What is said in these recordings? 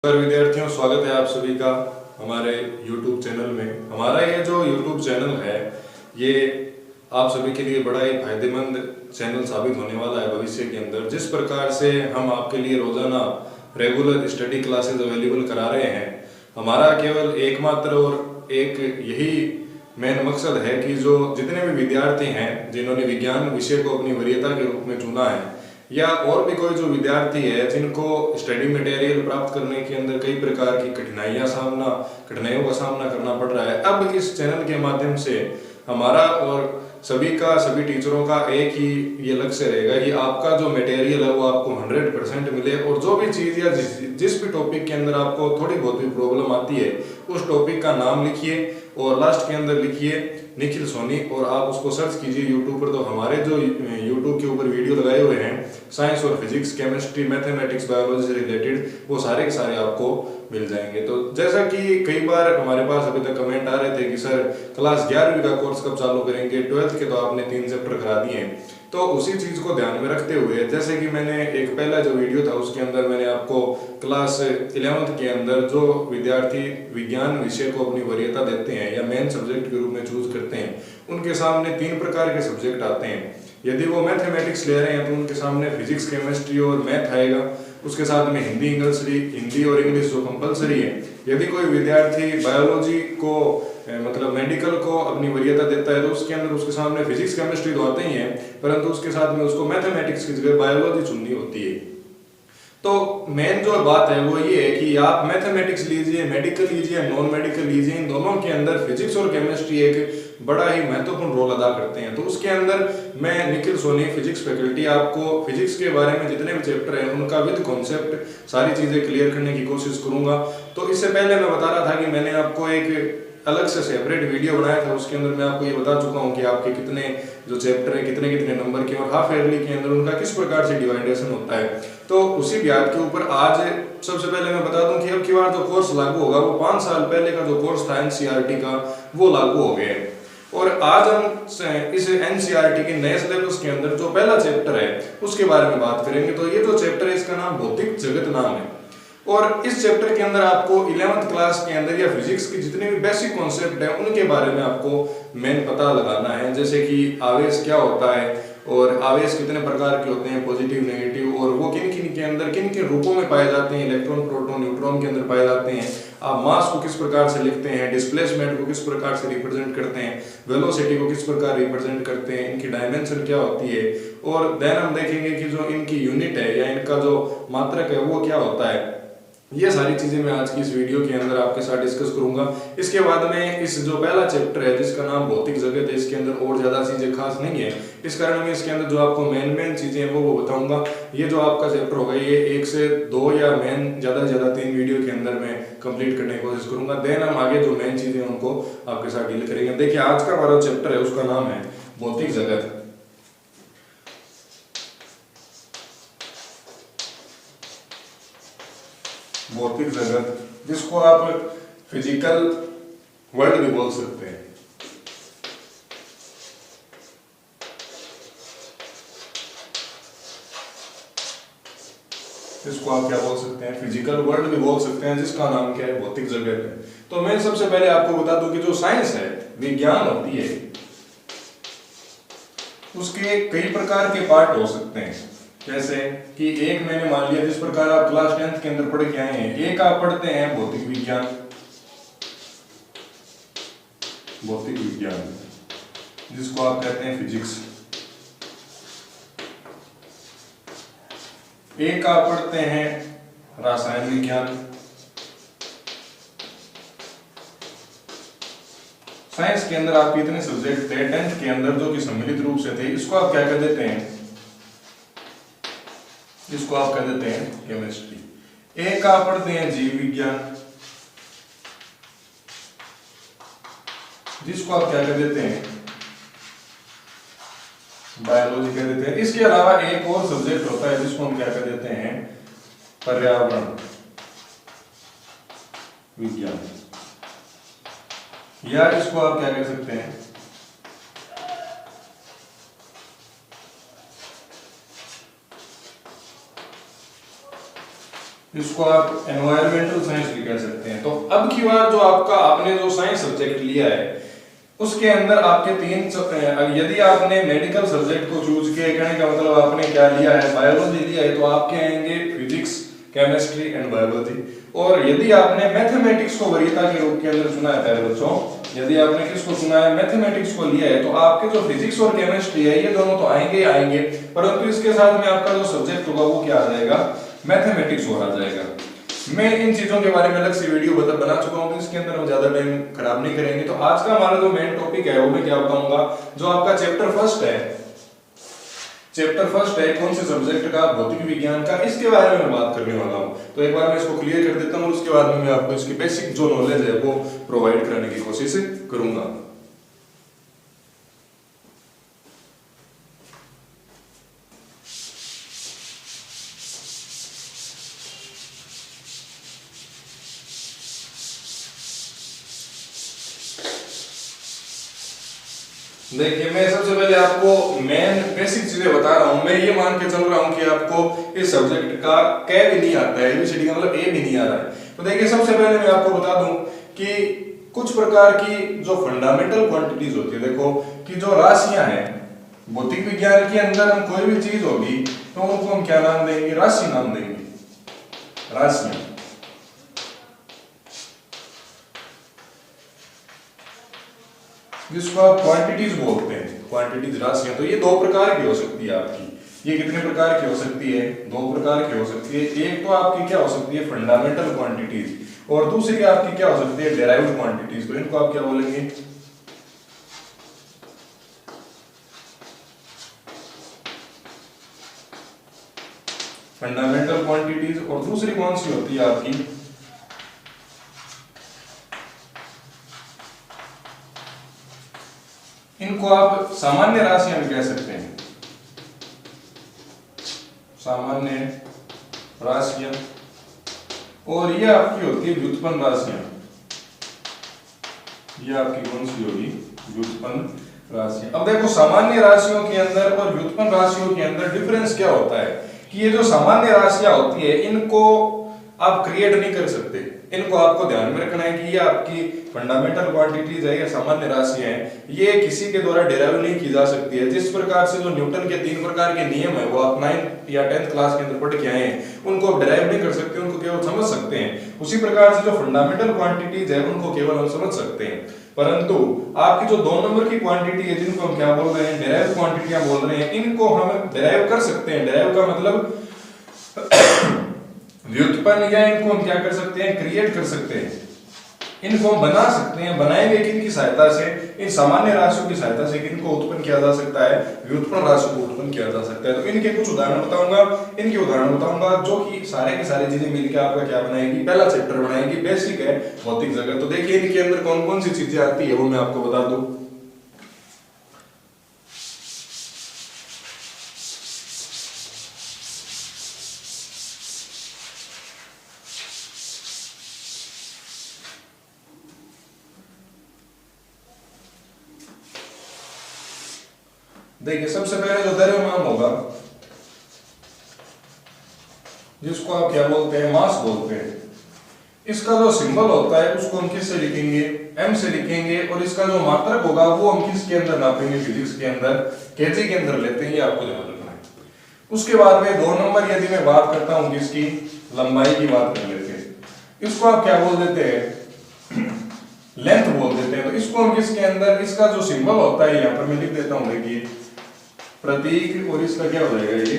विद्यार्थियों, स्वागत है आप सभी का हमारे YouTube चैनल में। हमारा ये जो YouTube चैनल है ये आप सभी के लिए बड़ा ही फायदेमंद चैनल साबित होने वाला है भविष्य के अंदर। जिस प्रकार से हम आपके लिए रोजाना रेगुलर स्टडी क्लासेस अवेलेबल करा रहे हैं, हमारा केवल एकमात्र और एक यही मेन मकसद है कि जो जितने भी विद्यार्थी हैं जिन्होंने विज्ञान विषय को अपनी वरीयता के रूप में चुना है, या और भी कोई जो विद्यार्थी है जिनको स्टडी मटेरियल प्राप्त करने के अंदर कई प्रकार की कठिनाइयों का सामना करना पड़ रहा है, अब इस चैनल के माध्यम से हमारा और सभी टीचरों का एक ही ये लक्ष्य रहेगा कि आपका जो मटेरियल है वो आपको 100% मिले। और जो भी चीज़ या जिस भी टॉपिक के अंदर आपको थोड़ी बहुत भी प्रॉब्लम आती है, उस टॉपिक का नाम लिखिए और लास्ट के अंदर लिखिए निखिल सोनी और आप उसको सर्च कीजिए यूट्यूब पर। तो हमारे जो यूट्यूब के ऊपर वीडियो लगाए हुए हैं साइंस और फिजिक्स, केमिस्ट्री, मैथमेटिक्स, बायोलॉजी से रिलेटेड, वो सारे के सारे आपको मिल जाएंगे। तो जैसा कि कई बार हमारे पास अभी तक कमेंट आ रहे थे कि सर क्लास 11वीं का कोर्स कब चालू करेंगे, 12th के तो आपने 3 चैप्टर करा दिए हैं। तो उसी चीज़ को ध्यान में रखते हुए, जैसे कि मैंने एक पहला जो वीडियो था उसके अंदर मैंने आपको क्लास 11th के अंदर जो विद्यार्थी विज्ञान विषय को अपनी वरीयता देते हैं या मेन सब्जेक्ट के रूप में चूज करते हैं, उनके सामने 3 प्रकार के सब्जेक्ट आते हैं। यदि वो मैथमेटिक्स ले रहे हैं तो उनके सामने फिजिक्स, केमिस्ट्री और मैथ आएगा। उसके साथ में हिंदी और इंग्लिश जो कंपलसरी है। यदि कोई विद्यार्थी बायोलॉजी को मतलब मेडिकल को अपनी वरीयता देता है तो उसके अंदर उसके सामने फिजिक्स, केमिस्ट्री तो आते ही हैं, परंतु उसके साथ में उसको मैथमेटिक्स की जगह बायोलॉजी चुननी होती है। तो मेन जो बात है वो ये है कि आप मैथमेटिक्स लीजिए, मेडिकल लीजिए, नॉन मेडिकल लीजिए, इन दोनों के अंदर फिजिक्स और केमिस्ट्री एक बड़ा ही महत्वपूर्ण रोल अदा करते हैं। तो उसके अंदर मैं निखिल सोनी फिजिक्स फैकल्टी आपको फिजिक्स के बारे में जितने भी चैप्टर हैं उनका विद कॉन्सेप्ट सारी चीजें क्लियर करने की कोशिश करूंगा। तो इससे पहले मैं बता रहा था कि मैंने आपको एक अलग से सेपरेट वीडियो बनाया था, उसके अंदर मैं आपको ये बता चुका हूँ कि आपके कितने जो चैप्टर है कितने कितने नंबर के और हाफ ईयरली के अंदर उनका किस प्रकार से डिवाइडेशन होता है। तो उसी ब्याज के ऊपर आज सबसे पहले मैं बता दूं कि अब की बार जो कोर्स लागू होगा वो 5 साल पहले का जो कोर्स था एनसीईआरटी का वो लागू हो गया है। और आज हम इस एनसीईआरटी के नए सिलेबस के अंदर जो पहला चैप्टर है उसके बारे में बात करेंगे। तो ये जो चैप्टर है इसका नाम भौतिक जगत नाम है और इस चैप्टर के अंदर आपको 11th क्लास के अंदर या फिजिक्स की जितने भी बेसिक कॉन्सेप्ट है उनके बारे में आपको मेन पता लगाना है। जैसे कि आवेश क्या होता है और आवेश कितने प्रकार के होते हैं, पॉजिटिव, नेगेटिव, और वो किन किन के अंदर किन किन रूपों में पाए जाते हैं, इलेक्ट्रॉन, प्रोटॉन, न्यूट्रॉन के अंदर पाए जाते हैं। आप मास को किस प्रकार से लिखते हैं, डिस्प्लेसमेंट को किस प्रकार से रिप्रेजेंट करते हैं, वेलोसिटी को किस प्रकार रिप्रेजेंट करते हैं, इनकी डायमेंशन क्या होती है, और देन हम देखेंगे कि जो इनकी यूनिट है या इनका जो मात्रक है वो क्या होता है। ये सारी चीजें मैं आज की इस वीडियो के अंदर आपके साथ डिस्कस करूंगा। इसके बाद में इस जो पहला चैप्टर है जिसका नाम भौतिक जगत है, इसके अंदर और ज्यादा चीजें खास नहीं है, इस कारण मैं इसके अंदर जो आपको मेन चीजें हैं वो बताऊंगा। ये जो आपका चैप्टर होगा ये 1 से 2 या ज्यादा से ज्यादा 3 वीडियो के अंदर मैं कंप्लीट करने की कोशिश करूंगा। देन हम आगे जो मेन चीजें हैं उनको आपके साथ डील करेंगे। देखिए आज का हमारा चैप्टर है उसका नाम है भौतिक जगत। भौतिक जगत जिसको आप फिजिकल वर्ल्ड भी बोल सकते हैं। इसको आप क्या बोल सकते हैं, फिजिकल वर्ल्ड भी बोल सकते हैं, जिसका नाम क्या है भौतिक जगत है। तो मैं सबसे पहले आपको बता दूं कि जो साइंस है, विज्ञान होती है, उसके कई प्रकार के पार्ट हो सकते हैं। जैसे कि एक मैंने मान लिया जिस प्रकार आप क्लास 10th के अंदर पढ़ के आए हैं, एक आप पढ़ते हैं भौतिक विज्ञान, जिसको आप कहते हैं फिजिक्स। एक आप पढ़ते हैं रासायन विज्ञान। साइंस के अंदर आपके इतने सब्जेक्ट थे 10th के अंदर जो कि सम्मिलित रूप से थे, इसको आप क्या कह देते हैं, जिसको आप कह देते हैं केमिस्ट्री। एक आप पढ़ते हैं जीव विज्ञान, जिसको आप क्या कह देते हैं, बायोलॉजी कह देते हैं। इसके अलावा एक और सब्जेक्ट होता है जिसको हम क्या कह देते हैं, पर्यावरण विज्ञान, या इसको आप क्या कह सकते हैं, इसको आप एनवायरमेंटल साइंस भी कह सकते हैं। तो अब की बार जो आपने जो साइंस सब्जेक्ट लिया है उसके अंदर आपके यदि आपने मेडिकल सब्जेक्ट को चूज किया, कहने का मतलब आपने क्या लिया है, बायोलॉजी लिया है, तो आपके आएंगे फिजिक्स, केमिस्ट्री एंड बायोलॉजी। और यदि आपने मैथमेटिक्स को वरीयता के रूप के अंदर चुना है प्यारे बच्चों, यदि आपने किसको चुना है, मैथमेटिक्स को लिया है, तो आपके जो फिजिक्स और केमिस्ट्री है ये दोनों तो आएंगे ही आएंगे, परंतु इसके साथ में आपका जो सब्जेक्ट होगा वो क्या आ जाएगा, मैथमेटिक्स और आ जाएगा। मैं इन चीजों के बारे में अलग से वीडियो बना चुका हूं, तो इसके अंदर हम ज्यादा टाइम खराब नहीं करेंगे। तो आज का हमारा जो मेन टॉपिक है वो मैं क्या बताऊंगा, जो आपका चैप्टर फर्स्ट है कौन से सब्जेक्ट का, भौतिक विज्ञान का, इसके बारे में मैं बात करने वाला हूं। तो एक बार मैं इसको क्लियर कर देता हूं और उसके बाद में मैं आपको इसकी बेसिक जो नॉलेज है वो प्रोवाइड करने की कोशिश करूंगा। देखिए, मैं सबसे पहले आपको मेन बेसिक चीजें बता रहा हूं। मैं ये मान के चल रहा हूं कि आपको इस सब्जेक्ट का क भी नहीं आता है, एबीसीडी का मतलब ए भी नहीं आ रहा है। तो देखिए, सबसे पहले मैं आपको बता दूं कि कुछ प्रकार की जो फंडामेंटल क्वांटिटीज होती है, देखो कि जो राशियां हैं भौतिक विज्ञान के अंदर, हम कोई भी चीज होगी तो उनको हम क्या नाम देंगे, राशि नाम देंगे, राशियां। जिसको आप क्वांटिटीज बोलते हैं, क्वांटिटीज राशियां। तो ये दो प्रकार की हो सकती है आपकी, ये कितने प्रकार की हो सकती है, दो प्रकार की हो सकती है। एक तो आपकी क्या हो सकती है, फंडामेंटल क्वांटिटीज, और दूसरी आपकी क्या हो सकती है, डेराइव्ड क्वांटिटीज। तो इनको आप क्या बोलेंगे, फंडामेंटल क्वांटिटीज। और दूसरी कौन सी होती है आपकी, इनको आप सामान्य राशियां भी कह सकते हैं, सामान्य राशियां। और ये आपकी होती है व्युत्पन्न राशियां, ये आपकी कौन सी होगी, व्युत्पन्न राशियां। अब देखो, सामान्य राशियों के अंदर और व्युत्पन्न राशियों के अंदर डिफरेंस क्या होता है कि ये जो सामान्य राशियां होती है इनको आप क्रिएट नहीं कर सकते, इनको आपको ध्यान में रखना है कि ये आपकी फंडामेंटल क्वांटिटीज है या सामान्य राशियां हैं, ये किसी के द्वारा डेराइव नहीं की जा सकती है। जिस प्रकार से जो न्यूटन के 3 प्रकार के नियम है वो आप 9th या 10th क्लास के अंदर पढ़ के आए हैं, उनको आप डेराइव नहीं कर सकते, उनको केवल समझ सकते हैं। उसी प्रकार से जो फंडामेंटल क्वांटिटीज है उनको केवल हम समझ सकते हैं, परंतु आपकी जो 2 नंबर की क्वांटिटी है जिनको हम क्या बोल रहे हैं, डेराइव क्वांटिटियां बोल रहे हैं, इनको हम डेराइव कर सकते हैं। डेराइव का मतलब व्युत्पन्न, या इनको हम क्या कर सकते हैं, क्रिएट कर सकते हैं, इनको हम बना सकते हैं। बनाएंगे किनकी सहायता से, इन सामान्य राशियों की सहायता से। किनको उत्पन्न किया जा सकता है, व्युत्पन्न राशि को उत्पन्न किया जा सकता है। तो इनके कुछ उदाहरण बताऊंगा, इनके उदाहरण बताऊंगा जो कि सारे की सारी चीजें मिलकर आपका क्या बनाएगी, पहला चैप्टर बनाएगी, बेसिक है भौतिक जगत। तो देखिए इनके अंदर कौन कौन सी चीजें आती है वो मैं आपको बता दूं। देखिए, सबसे पहले जो द्रव्यमान होगा, जिसको आप क्या बोलते हैं, मास बोलते हैं, इसका जो सिंबल होता है उसको हम किससे लिखेंगे, m से लिखेंगे। और इसका जो मात्रक होगा वो हम किसके अंदर नापेंगे, फिजिक्स के अंदर केजी के अंदर लेते हैं, ये आपको ध्यान रखना है। उसके बाद में 2 नंबर यदि मैं बात करता हूं किसकी, लंबाई की बात कर लेते हैं, इसको आप क्या बोल देते हैं, लेंथ बोल देते हैं। तो इसको हम किसके अंदर, इसका जो सिंबल होता है यहाँ पर मैं लिख देता हूं, देखिए प्रतीक, और इसका क्या हो जाएगा, ये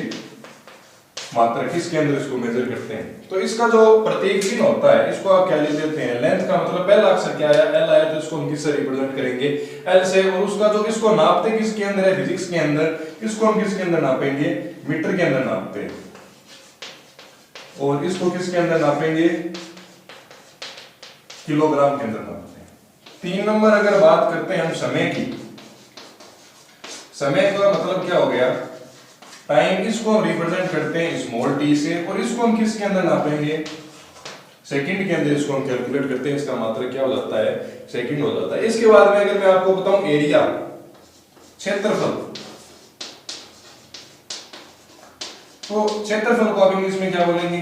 मात्रक, किसके अंदर इसको मेजर करते हैं। तो इसका जो प्रतीक चिन्ह होता है इसको आप क्या लिख देते हैं, लेंथ का मतलब पहला अक्षर क्या आया, एल आया, तो इसको हम किससे रिप्रेजेंट करेंगे, एल से। और उसका जो इसको नापते किसके अंदर है, फिजिक्स के अंदर, इसको हम किसके अंदर नापेंगे, मीटर के अंदर नापते हैं। और इसको किसके अंदर नापेंगे, किलोग्राम के अंदर नापते हैं। 3 नंबर अगर बात करते हैं हम समय की, समय का मतलब क्या हो गया, टाइम, इसको हम रिप्रेजेंट करते हैं स्मॉल टी से। और इसको हम किसके अंदर नापेंगे, सेकंड के अंदर, इसको हम कैलकुलेट करते हैं, इसका मात्रक क्या हो जाता है, सेकंड हो जाता है। इसके बाद में अगर मैं आपको बताऊं एरिया, क्षेत्रफल, तो क्षेत्रफल को आप इंग्लिश में क्या बोलेंगे,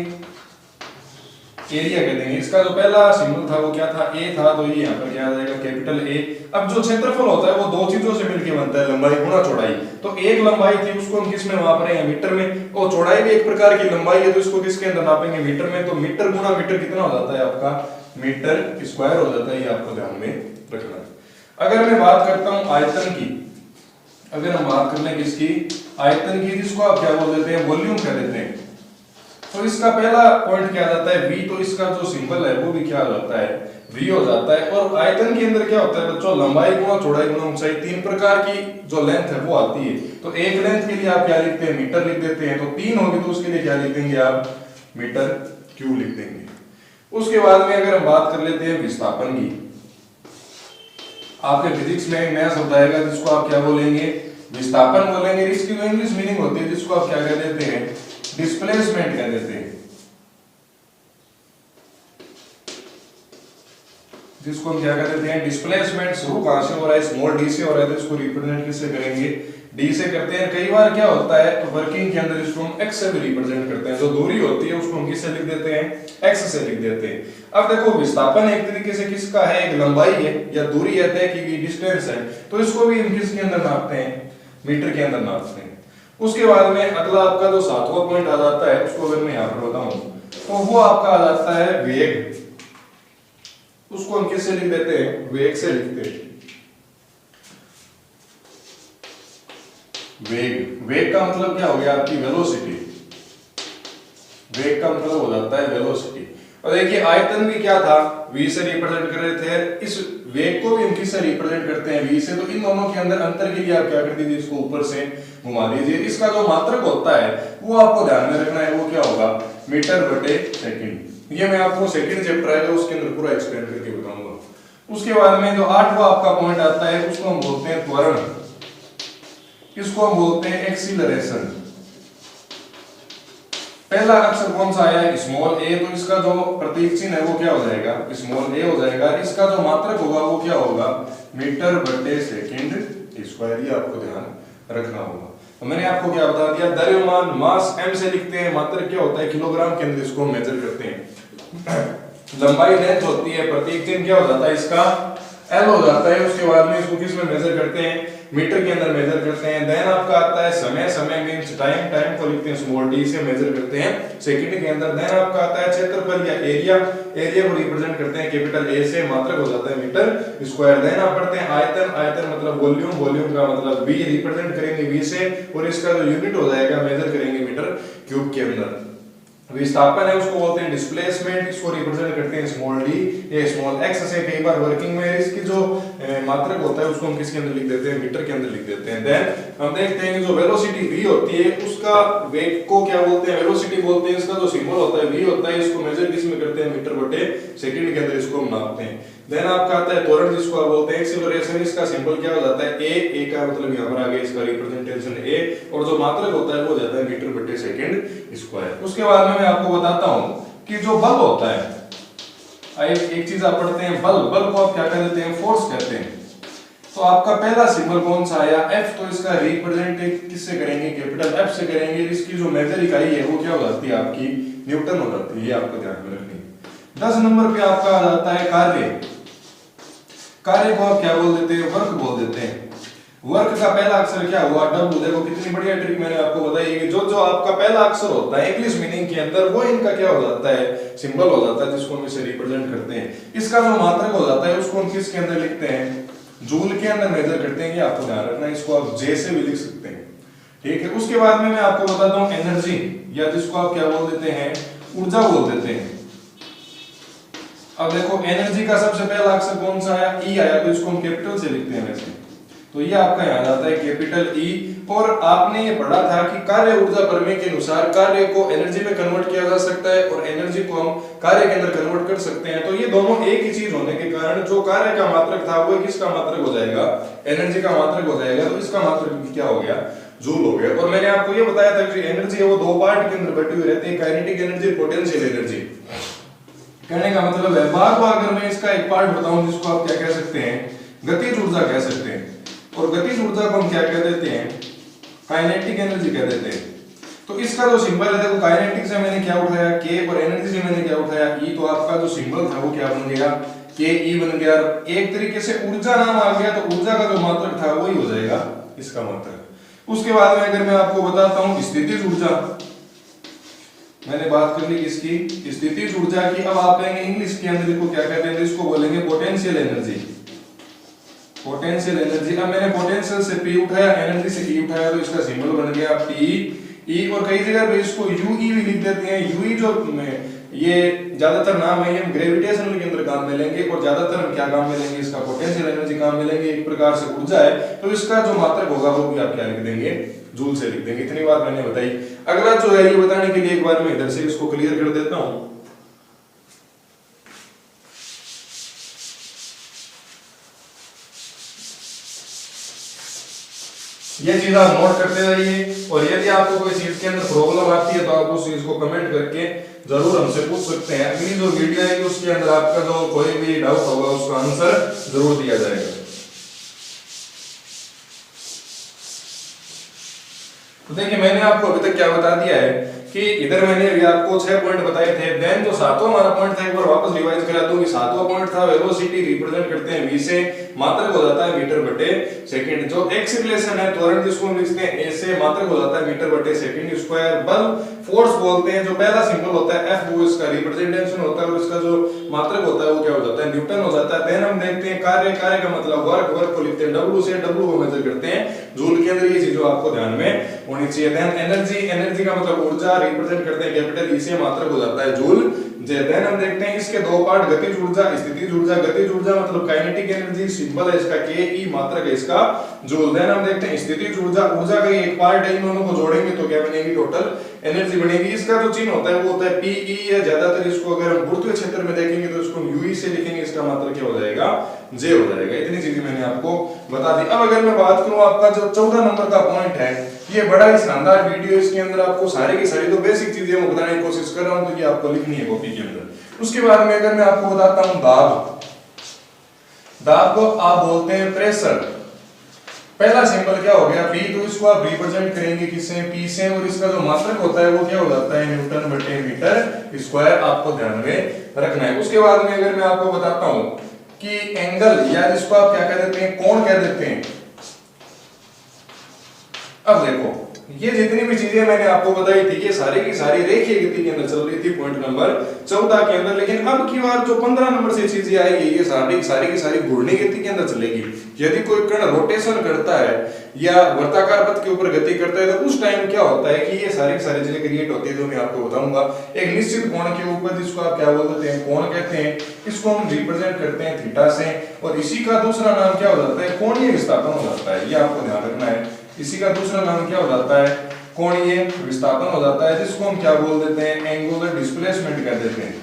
एरिया कह देंगे। इसका जो पहला सिंबल था वो क्या था, ए था, तो ये यहाँ पर क्या आ जाएगा कैपिटल ए। अब जो क्षेत्रफल होता है वो दो चीजों से मिलकर बनता है, लंबाई गुणा चौड़ाई। तो एक लंबाई थी उसको हम किस में माप रहे हैं, मीटर में, और चौड़ाई भी एक प्रकार की लंबाई है तो इसको किसके अंदर नापेंगे, मीटर में। तो मीटर गुणा मीटर कितना हो जाता है आपका, मीटर स्क्वायर हो जाता है, ये आपको ध्यान में रखना है। अगर मैं बात करता हूं आयतन की, अगर हम बात कर लें किसकी, आयतन की, जिसको आप क्या बोल देते हैं, वॉल्यूम कह देते हैं। तो इसका पहला पॉइंट क्या जाता है, v, तो इसका जो सिंबल है वो भी क्या हो जाता है, v हो जाता है। और आयतन के अंदर क्या होता है बच्चों, लंबाई गुणा चौड़ाई गुणा ऊंचाई, तीन प्रकार की जो लेंथ है वो आती है। तो एक लेंथ के लिए आप क्या लिखते हैं, मीटर लिख देते हैं, तो तीन होगी तो उसके लिए क्या लिख देंगे आप, मीटर क्यूब लिख देंगे। उसके बाद में अगर हम बात कर लेते हैं विस्थापन की, आपके फिजिक्स में एक नया शब्द आएगा जिसको आप क्या बोलेंगे, विस्थापन बोलेंगे। इसकी जो इंग्लिश मीनिंग होती है जिसको आप क्या कह देते हैं, डिस्प्लेसमेंट कह देते हैं, जिसको हम क्या कह देते हैं, डिस्प्लेसमेंट। शुरू कहां से हो रहा है, स्मॉल डी से हो रहा है, तो इसको रिप्रेजेंट किससे करेंगे, डी से करते हैं। कई बार क्या होता है तो वर्किंग के अंदर इसको हम एक्स से भी रिप्रेजेंट करते हैं, जो दूरी होती है उसको हम किससे लिख देते हैं, एक्स से लिख देते हैं। अब देखो विस्थापन एक तरीके से किसका है, एक लंबाई है या दूरी है, तय की गई डिस्टेंस है, तो इसको भी हम किसके अंदर नापते हैं, मीटर के अंदर नापते हैं। उसके बाद में अगला आपका जो सातवां पॉइंट आ जाता है, उसको अगर मैं यहाँ पर बताऊं तो वो आपका आ जाता है वेग। उसको हम किससे लिख देते हैं, वेग से लिखते हैं। वेग, वेग का मतलब क्या हो गया आपकी वेलोसिटी, वेग का मतलब हो जाता है वेलोसिटी। और देखिए आयतन भी क्या था, v से रिप्रेजेंट कर रहे थे, इस वेग को भी हम किससे रिप्रेजेंट करते हैं, v से। तो इन दोनों के अंदर अंतर के लिए आप क्या कर दीजिए, इसको ऊपर से घुमा दीजिए। इसका जो मात्रक होता है वो आपको ध्यान में रखना है, वो क्या होगा, मीटर बटे सेकंड। ये मैं आपको सेकंड चैप्टर आएगा उसके अंदर पूरा एक्सप्लेन करके बताऊंगा। उसके बाद में जो आठवां आपका पॉइंट आता है उसको हम बोलते हैं त्वरण, इसको हम बोलते हैं एक्सीलरेशन। पहला अक्षर कौन सा आया, स्मॉल ए, तो इसका जो प्रतीक चिन्ह है वो क्या हो जाएगा, स्मॉल ए हो जाएगा। इसका जो मात्रक होगा वो क्या होगा, मीटर बटे सेकंड स्क्वायर, ये आपको ध्यान रखना होगा। तो मैंने आपको क्या बता दिया, द्रव्यमान मास m से लिखते हैं, मात्रक क्या होता है किलोग्राम के अंदर इसको मेजर करते हैं। लंबाई लेंथ होती है, प्रतीक चिन्ह क्या हो जाता है इसका L हो जाता है। उसके बाद में इसको किस में मेजर करते हैं, मीटर के अंदर मेजर करते हैं। देन आपका आता है समय, समय मींस टाइम, टाइम को लिखते हैं स्मॉल डी से, मेजर करते हैं सेकंड के अंदर। देन आपका आता है क्षेत्रफल या एरिया, एरिया को रिप्रेजेंट करते हैं कैपिटल ए से, मात्रक हो जाता है मीटर स्क्वायर। देन आप पढ़ते हैं आयतन, आयतन मतलब वॉल्यूम, वॉल्यूम का मतलब v रिप्रेजेंट करेंगे v से, और इसका जो यूनिट हो जाएगा मेजर करेंगे मीटर क्यूब के अंदर। विस्थापन है उसको बोलते हैं डिस्प्लेसमेंट, इसको रिप्रेजेंट करते हैं स्मॉल डी या स्मॉल एक्स से। कई बार वर्किंग में इसकी जो मात्रक होता है उसको हम किसके अंदर लिख देते हैं, मीटर के अंदर लिख देते हैं। देन हम देखते हैं कि जो वेलोसिटी v होती है उसका वेग को क्या बोलते हैं, वेलोसिटी बोलते हैं। इसका जो सिंबल होता है v होता है, इसको मेजर किस में करते हैं, मीटर बटे सेकंड के अंदर इसको हम नापते हैं। देन आपका आता है त्वरण, जिसको आप बोलते हैं एक्सीलरेशन। इसका सिंबल क्या हो जाता है a, a का मतलब यहाँ पर आ गया इसका रिप्रेजेंटेशन a, और जो मात्रक होता है वो हो जाता है मीटर बटे सेकंड स्क्वायर। उसके बाद में मैं आपको बताता हूँ कि जो बल होता है, एक चीज आप पढ़ते हैं बल, बल को आप क्या कह देते हैं, फोर्स कहते हैं। तो आपका पहला सिंबल कौन सा आया, F, तो इसका रिप्रेजेंट किससे करेंगे, कैपिटल F से करेंगे। इसकी जो मेजर इकाई है वो क्या हो जाती है आपकी, न्यूटन हो जाती है, ये आपको ध्यान में रखनी है। 10 नंबर पे आपका आ जाता है कार्य, कार्य को आप क्या बोल देते हैं, वर्क बोल देते हैं। वर्क का पहला अक्षर क्या हुआ, W। देखो कितनी बढ़िया ट्रिक मैंने आपको बताई है कि जो जो आपका पहला अक्षर होता है इंग्लिश मीनिंग के अंदर वो इनका क्या हो जाता है, सिंबल हो जाता है, जिसको हम इसे रिप्रेजेंट करते हैं। इसका जो मात्रक हो जाता है उसको हम किसके अंदर लिखते हैं, जूल के अंदर मेजर करते हैं, ये आपको ध्यान रखना है। इसको आप J से भी लिख सकते हैं, ठीक है। उसके बाद में मैं आपको बताता हूँ एनर्जी, या जिसको आप क्या बोल देते हैं, ऊर्जा बोल देते हैं। अब देखो एनर्जी का सबसे पहला अक्षर कौन सा आया, E आया, तो इसको हम कैपिटल से लिखते हैं वैसे, तो ये आपका यहाँ जाता है कैपिटल E। और आपने ये पढ़ा था कि कार्य ऊर्जा प्रमेय के अनुसार कार्य को एनर्जी में कन्वर्ट किया जा सकता है और एनर्जी को हम कार्य के अंदर कन्वर्ट कर सकते हैं। तो ये दोनों एक ही चीज होने के कारण जो कार्य का मात्रक था वो किसका मात्रक हो जाएगा, एनर्जी का मात्रक हो जाएगा। तो इसका मात्रक क्या हो गया, जूल हो गया। और मैंने आपको ये बताया था कि एनर्जी है वो दो पार्ट के अंदर बटी हुई रहती है, काइनेटिक एनर्जी, पोटेंशियल एनर्जी। कहने का मतलब है बार बार अगर मैं इसका एक पार्ट बताऊं जिसको आप क्या कह सकते हैं, गतिज ऊर्जा कह सकते हैं। और गतिज ऊर्जा को हम क्या कह देते हैं, काइनेटिक एनर्जी कह देते हैं। तो इसका जो सिंबल है देखो, काइनेटिक से मैंने क्या उठाया के और एनर्जी से मैंने क्या उठाया ई, तो आपका जो सिंबल था वो क्या बन गया, के ई बन गया। एक तरीके से ऊर्जा नाम आ गया, तो ऊर्जा का जो मात्रक था वही हो जाएगा इसका मात्रक। उसके बाद में अगर मैं आपको बताता हूं स्थितिज ऊर्जा, मैंने बात कर ली किसकी, स्थितिज ऊर्जा की। अब आप कहेंगे इंग्लिश के अंदर इसको क्या कहते हैं, इसको बोलेंगे पोटेंशियल एनर्जी, पोटेंशियल एनर्जी। अब मैंने पोटेंशियल से पी उठाया, एनर्जी से ई उठाया, तो इसका सिंबल बन गया पी ई। और कई जगह पे इसको यूई भी लिख देते हैं। यूई जो ये ज्यादातर नाम है, ये हम ग्रेविटेशनल के अंदर काम में लेंगे, और ज्यादातर हम क्या काम में लेंगे, इसका पोटेंशियल एनर्जी काम में लेंगे। एक प्रकार से ऊर्जा है, तो इसका जो मात्रक होगा वो भी आप क्या लिख देंगे, जूल से लिख देंगे। इतनी बात मैंने बताई। अगला जो है ये बताने के लिए एक बार मैं इधर से इसको क्लियर कर देता हूं। ये चीज आप नोट करते रहिए, और यदि आपको कोई चीज के अंदर प्रॉब्लम आती है तो आप उस चीज को कमेंट करके जरूर हमसे पूछ सकते हैं। अगली जो वीडियो है उसके अंदर आपका जो कोई भी डाउट होगा उसका आंसर जरूर दिया जाएगा। तो देखिए मैंने आपको अभी तक क्या बता दिया है कि इधर मैंने अभी आपको 6 पॉइंट बताए थे। देन जो सातवां हमारा पॉइंट था एक बार वापस रिवाइज करा दूं कि सातवां पॉइंट था वेलोसिटी रिप्रेजेंट करते हैं v से, मात्रक हो जाता है मीटर बटे सेकंड। जो एक्सीलरेशन है त्वरण जिसको हम लिखते हैं a से, मात्रक हो जाता है मीटर बटे सेकंड स्क्वायर। बल फोर्स बोलते हैं, जो पहला सिंबल होता है f वो इसका रिप्रेजेंटेशन होता है, और इसका जो मात्रक होता है वो क्या हो जाता है, न्यूटन हो जाता है। देन हम देखते हैं कार्य, कार्य का मतलब वर्क, वर्क को लिखते हैं w से, w को मेजर करते हैं जूल के अंदर। ये चीज आपको ध्यान में होनी चाहिए। देन एनर्जी, एनर्जी का मतलब ऊर्जा, रिप्रेजेंट करते हैं कैपिटल ई से, मात्रक हो जाता है जूल। देन हम देखते हैं इसके दो पार्ट, गतिज ऊर्जा, स्थितिज ऊर्जा। गतिज ऊर्जा मतलब काइनेटिक एनर्जी, सिंबल है इसका के ई, मात्रक है इसका जूल। देन हम देखते हैं स्थितिज ऊर्जा, ऊर्जा का एक पार्ट है, इन दोनों को जोड़ेंगे तो क्या बनेगी, टोटल एनर्जी बनेगी। इसका जो चिन्ह होता है वो होता है पी ई, या ज्यादातर इसको अगर हम गुरुत्वीय क्षेत्र में देखेंगे तो इसको यूई से लिखेंगे, इसका मात्रक क्या हो जाएगा, जे हो जाएगा। इतनी चीजें मैंने आपको बता दी। अब अगर मैं बात करूं आपका जो 14 नंबर का पॉइंट है, ये बड़ा ही शानदार वीडियो, इसके अंदर आपको सारी की सारी जो बेसिक चीजें मैं बताने की कोशिश कर रहा हूं, तो ये आपको लिखनी है कॉपी के अंदर। उसके बाद में अगर मैं आपको बताता हूं दाब, दाब को आप बोलते हैं प्रेशर। पहला सिंबल क्या हो गया पी, तो इसको आप रिप्रेजेंट करेंगे किससे, पी से, और इसका जो मात्रक होता है वो क्या हो जाता है, न्यूटन बटे मीटर स्क्वायर। आपको ध्यान में रखना है। उसके बाद में अगर मैं आपको बताता हूं कि एंगल, या जिसको आप क्या कह देते हैं, कोण कह देते हैं। अब देखो ये जितनी भी चीजें मैंने आपको बताई थी, ये सारी की सारी रेखीय गति के अंदर चल रही थी पॉइंट नंबर 14 के अंदर। लेकिन अब की बार जो 15 नंबर से चीजें आएगी, ये सारी की सारी घूर्णी गति के अंदर चलेगी। यदि कोई कण रोटेशन करता है या वर्ताकार पथ के ऊपर गति करता है, तो उस टाइम क्या होता है कि ये सारी की सारी चीजें क्रिएट होती है, जो मैं आपको बताऊंगा। एक निश्चित कोण के ऊपर, जिसको आप क्या बोल देते हैं, कोण कहते हैं, इसको हम रिप्रेजेंट करते हैं थीटा से, और इसी का दूसरा नाम क्या हो जाता है, कोणीय विस्थापन हो जाता है। ये आपको ध्यान रखना है। इसी का दूसरा नाम क्या हो जाता है, कोणीय विस्थापन हो जाता है, जिसको हम क्या बोल देते हैं, एंगुलर डिस्प्लेसमेंट कह देते हैं।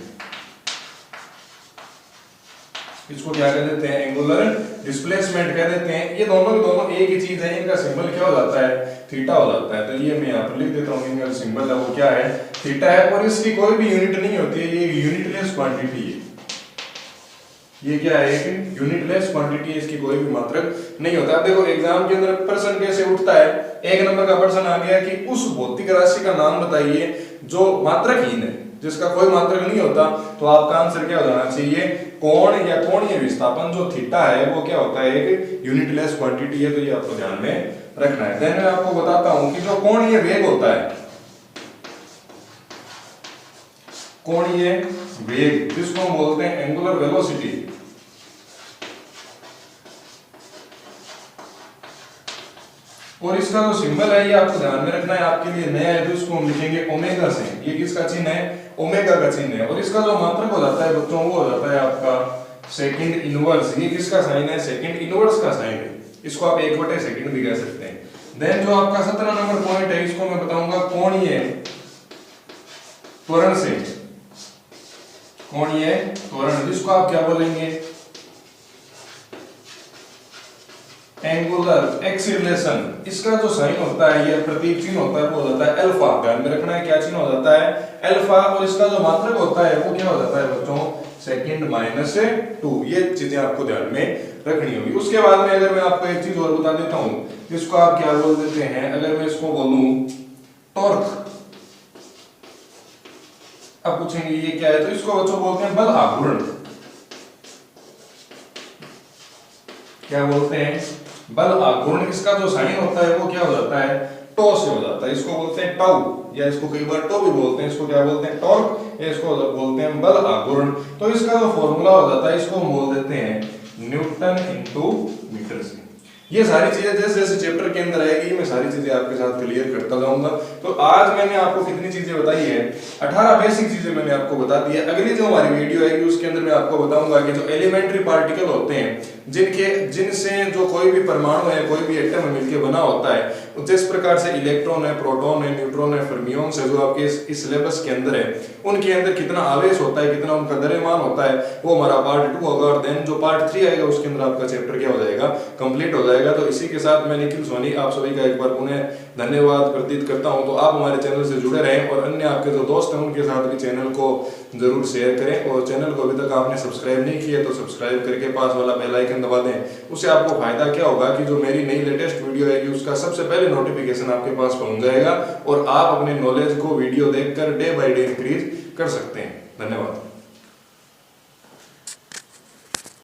इसको क्या कह देते हैं, एंगुलर डिस्प्लेसमेंट कह देते हैं। ये दोनों के दोनों एक ही चीज है। इनका सिंबल क्या हो जाता है, थीटा हो जाता है। तो ये मैं यहाँ पर लिख देता हूँ, इनका सिंबल है वो क्या है, थीटा है। और इसकी कोई भी यूनिट नहीं होती है, ये यूनिटलेस क्वांटिटी है। ये क्या है, एक यूनिटलेस क्वांटिटी है, इसकी कोई भी मात्रक नहीं होता। अब देखो एग्जाम के अंदर प्रश्न कैसे उठता है, एक नंबर का प्रश्न आ गया कि उस भौतिक राशि का नाम बताइए जो मात्रकहीन है, जिसका कोई मात्रक नहीं होता। तो आपका आंसर क्या हो जाना चाहिए, कोण या कोणीय विस्थापन जो थीटा है वो क्या होता है, एक यूनिटलेस क्वांटिटी है। तो ये आपको ध्यान में रखना है। देन मैं आपको बताता हूं कि जो कोणीय वेग होता है, कोणीय वेग जिसको हम बोलते हैं एंगुलर वेलोसिटी, और इसका जो सिंबल है ये आपको ध्यान में रखना है, आपके लिए नया है। तो इसको हम लिखेंगे ओमेगा से। ये किसका चिन्ह है, ओमेगा का चिन्ह है। और इसका जो मात्रक हो जाता है बच्चों, वो हो जाता है आपका सेकंड इनवर्स। ये किसका साइन है, सेकंड इनवर्स का साइन है। इसको आप 1/सेकंड भी कह सकते हैं। देन जो आपका 17 नंबर पॉइंट है, इसको मैं बताऊंगा कोणीय त्वरण से, कोणीय त्वरण, जिसको आप क्या बोलेंगे, एंगुलर एक्सीलरेशन। इसका जो साइन होता है, ये प्रतीक चिन्ह होता है, वो हो जाता है अल्फा। ध्यान में रखना है क्या चिन्ह हो जाता है, अल्फा। और इसका जो मात्रक होता है वो क्या हो जाता है बच्चों, सेकंड माइनस 2। ये चीजें आपको ध्यान में रखनी होगी। उसके बाद में अगर मैं आपको एक चीज और बता देता हूं, जिसको आप क्या बोल देते हैं, अगर मैं इसको बोलूं टॉर्क, अब पूछेंगे ये क्या है, तो इसको बच्चों बोलते हैं बल आघूर्ण। क्या बोलते हैं? बल आघूर्ण। इसका जो साइन होता है वो क्या हो जाता है? टो से हो जाता है। इसको बोलते हैं टाउ, या इसको कई बार टो भी बोलते हैं। इसको क्या बोलते हैं? टॉर्क, या इसको बोलते हैं बल आघूर्ण। तो इसका जो फॉर्मूला हो जाता है इसको हम बोल देते हैं न्यूटन इनटू मीटर से। ये सारी चीजें जैसे जैसे चैप्टर के अंदर आएगी मैं सारी चीजें आपके साथ क्लियर करता जाऊंगा। तो आज मैंने आपको कितनी चीजें बताई है? 18 बेसिक चीजें मैंने आपको बता दी है। अगली जो हमारी वीडियो आएगी उसके अंदर मैं आपको बताऊंगा कि जो एलिमेंट्री पार्टिकल होते हैं जिनसे जो कोई भी परमाणु है, कोई भी एटम है मिलकर बना होता है, जिस प्रकार से इलेक्ट्रॉन है, प्रोटॉन है, न्यूट्रॉन है, फर्मियोन्स है, जो आपके इस सिलेबस के अंदर है, उनके अंदर कितना आवेश होता है, कितना उनका द्रव्यमान होता है, वो हमारा पार्ट 2 होगा। और देन जो पार्ट 3 आएगा उसके अंदर आपका चैप्टर क्या हो जाएगा? कंप्लीट हो जाएगा। तो इसी के साथ मैं निखिल सोनी आप सभी का एक बार पुनः धन्यवाद प्रतीत करता हूं। तो आप हमारे चैनल से जुड़े रहें और अन्य आपके जो दोस्त हैं उनके साथ भी चैनल को जरूर शेयर करें। और चैनल को अभी तक आपने सब्सक्राइब नहीं किया तो सब्सक्राइब करके पास वाला बेल आइकन दबा दें। उससे आपको फायदा क्या होगा कि जो मेरी नई लेटेस्ट वीडियो आएगी उसका सबसे पहले नोटिफिकेशन आपके पास पहुंच जाएगा और आप अपने नॉलेज को वीडियो देखकर डे बाय डे इंक्रीज कर सकते हैं। धन्यवाद।